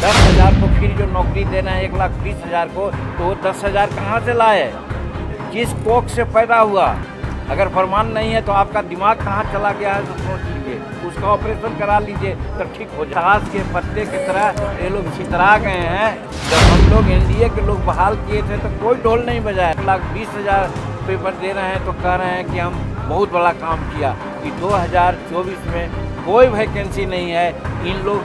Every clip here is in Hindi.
10,000 को फिर जो नौकरी देना है 1,20,000 को, तो वो 10,000 कहाँ से लाए? किस कोख से पैदा हुआ? अगर फरमान नहीं है तो आपका दिमाग कहाँ चला गया है तो सोच लीजिए, उसका ऑपरेशन करा लीजिए तो ठीक हो जाए। घास के पत्ते की तरह ये लोग छितरा गए हैं। जब हम लोग एनडीए के लोग बहाल किए थे तो कोई ढोल नहीं बजाया। 1,20,000 पेपर दे रहे हैं तो कह रहे हैं कि हम बहुत बड़ा काम किया। कि 2024 में कोई वैकेंसी नहीं है। इन लोग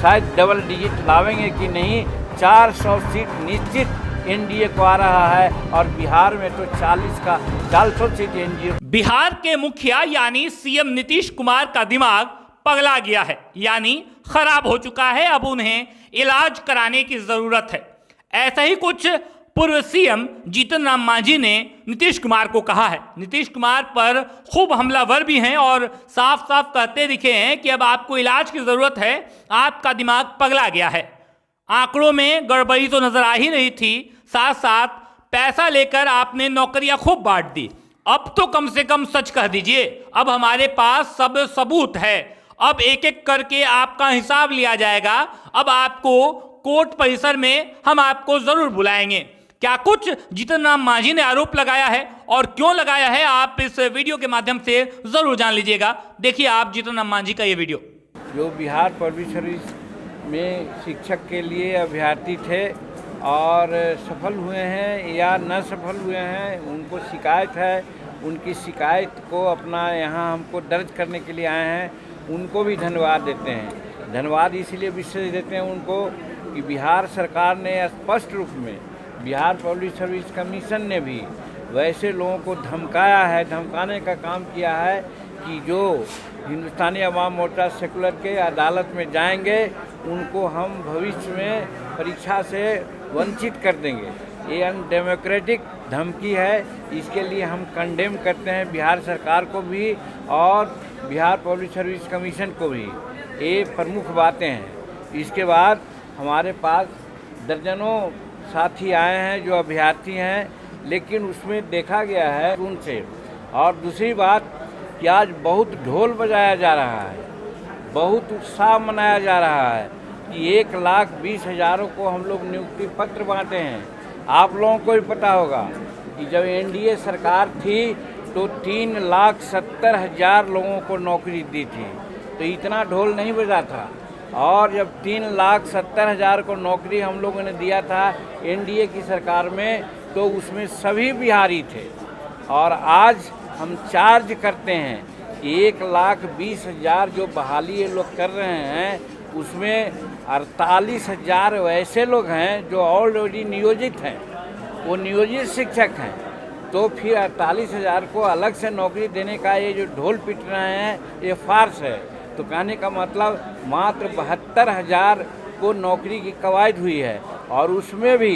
शायद डबल डिजिट लावेंगे कि नहीं, 400 सीट निश्चित एनडीए को आ रहा है और बिहार में तो 400 सीट एनडीए। बिहार के मुखिया यानी सीएम नीतीश कुमार का दिमाग पगला गया है, यानी खराब हो चुका है। अब उन्हें इलाज कराने की जरूरत है। ऐसा ही कुछ पूर्व सीएम जीतन राम मांझी ने नीतीश कुमार को कहा है। नीतीश कुमार पर खूब हमलावर भी हैं और साफ साफ कहते दिखे हैं कि अब आपको इलाज की जरूरत है, आपका दिमाग पगला गया है। आंकड़ों में गड़बड़ी तो नजर आ ही रही थी, साथ साथ पैसा लेकर आपने नौकरियां खूब बांट दी। अब तो कम से कम सच कह दीजिए, अब हमारे पास सब सबूत है, अब एक एक करके आपका हिसाब लिया जाएगा। अब आपको कोर्ट परिसर में हम आपको जरूर बुलाएंगे। क्या कुछ जीतन राम मांझी ने आरोप लगाया है और क्यों लगाया है, आप इस वीडियो के माध्यम से जरूर जान लीजिएगा। देखिए आप जीतन राम मांझी का ये वीडियो। जो बिहार पब्लिक सर्विस में शिक्षक के लिए अभ्यर्थी थे और सफल हुए हैं या न सफल हुए हैं, उनको शिकायत है, उनकी शिकायत को अपना यहाँ हमको दर्ज करने के लिए आए हैं, उनको भी धन्यवाद देते हैं। धन्यवाद इसलिए विशेष देते हैं उनको कि बिहार सरकार ने स्पष्ट रूप में, बिहार पब्लिक सर्विस कमीशन ने भी वैसे लोगों को धमकाया है, धमकाने का काम किया है कि जो हिंदुस्तानी अवाम मोर्चा सेकुलर के अदालत में जाएंगे उनको हम भविष्य में परीक्षा से वंचित कर देंगे। ये अनडेमोक्रेटिक धमकी है। इसके लिए हम कंडेम करते हैं बिहार सरकार को भी और बिहार पब्लिक सर्विस कमीशन को भी। ये प्रमुख बातें हैं। इसके बाद हमारे पास दर्जनों साथी आए हैं जो अभ्यर्थी हैं, लेकिन उसमें देखा गया है उनसे। और दूसरी बात कि आज बहुत ढोल बजाया जा रहा है, बहुत उत्साह मनाया जा रहा है कि 1,20,000 को हम लोग नियुक्ति पत्र बांटे हैं। आप लोगों को भी पता होगा कि जब एनडीए सरकार थी तो 3,70,000 लोगों को नौकरी दी थी, तो इतना ढोल नहीं बजा था। और जब 3,70,000 को नौकरी हम लोगों ने दिया था एनडीए की सरकार में, तो उसमें सभी बिहारी थे। और आज हम चार्ज करते हैं कि 1,20,000 जो बहाली ये लोग कर रहे हैं, उसमें 48,000 वैसे लोग हैं जो ऑलरेडी नियोजित हैं, वो नियोजित शिक्षक हैं। तो फिर 48,000 को अलग से नौकरी देने का ये जो ढोल पीट रहे हैं, ये फार्स है। तो कहने का मतलब मात्र 72,000 को नौकरी की कवायद हुई है और उसमें भी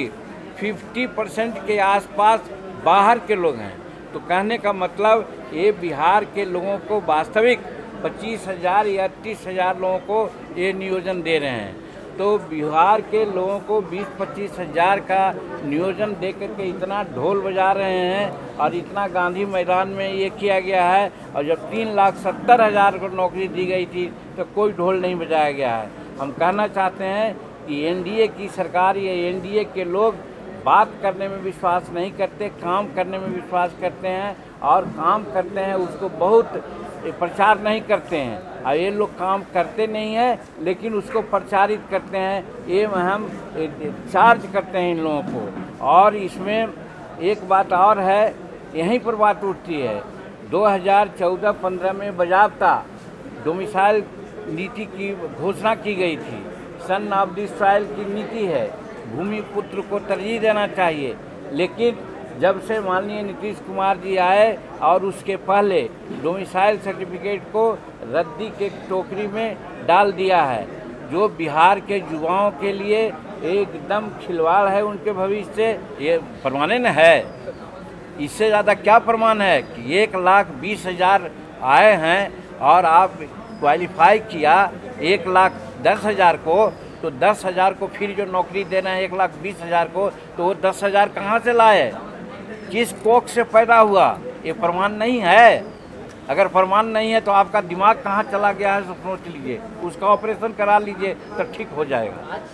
50% के आसपास बाहर के लोग हैं। तो कहने का मतलब ये बिहार के लोगों को वास्तविक 25,000 या 30,000 लोगों को ये नियोजन दे रहे हैं। तो बिहार के लोगों को 20-25,000 का नियोजन दे करके इतना ढोल बजा रहे हैं और इतना गांधी मैदान में ये किया गया है। और जब 3,70,000 को नौकरी दी गई थी तो कोई ढोल नहीं बजाया गया है। हम कहना चाहते हैं कि एनडीए की सरकार या एनडीए के लोग बात करने में विश्वास नहीं करते, काम करने में विश्वास करते हैं और काम करते हैं उसको बहुत प्रचार नहीं करते हैं। और ये लोग काम करते नहीं हैं लेकिन उसको प्रचारित करते हैं। ये हम चार्ज करते हैं इन लोगों को। और इसमें एक बात और है, यहीं पर बात उठती है। 2014-15 में बाज़ाब्ता डोमिसाइल नीति की घोषणा की गई थी। सन ऑफ द सॉइल की नीति है, भूमि पुत्र को तरजीह देना चाहिए। लेकिन जब से माननीय नीतीश कुमार जी आए और उसके पहले डोमिसाइल सर्टिफिकेट को रद्दी के टोकरी में डाल दिया है, जो बिहार के युवाओं के लिए एकदम खिलवाड़ है उनके भविष्य से। ये प्रमाणन है, इससे ज़्यादा क्या प्रमाण है कि 1,20,000 आए हैं और आप क्वालिफाई किया 1,10,000 को, तो 10,000 को फिर जो नौकरी देना है 1,20,000 को, तो वो 10,000 कहाँ से लाए, किस कोख से पैदा हुआ? ये प्रमाण नहीं है। अगर प्रमाण नहीं है तो आपका दिमाग कहाँ चला गया है तो सोच लीजिए, उसका ऑपरेशन करा लीजिए तो ठीक हो जाएगा।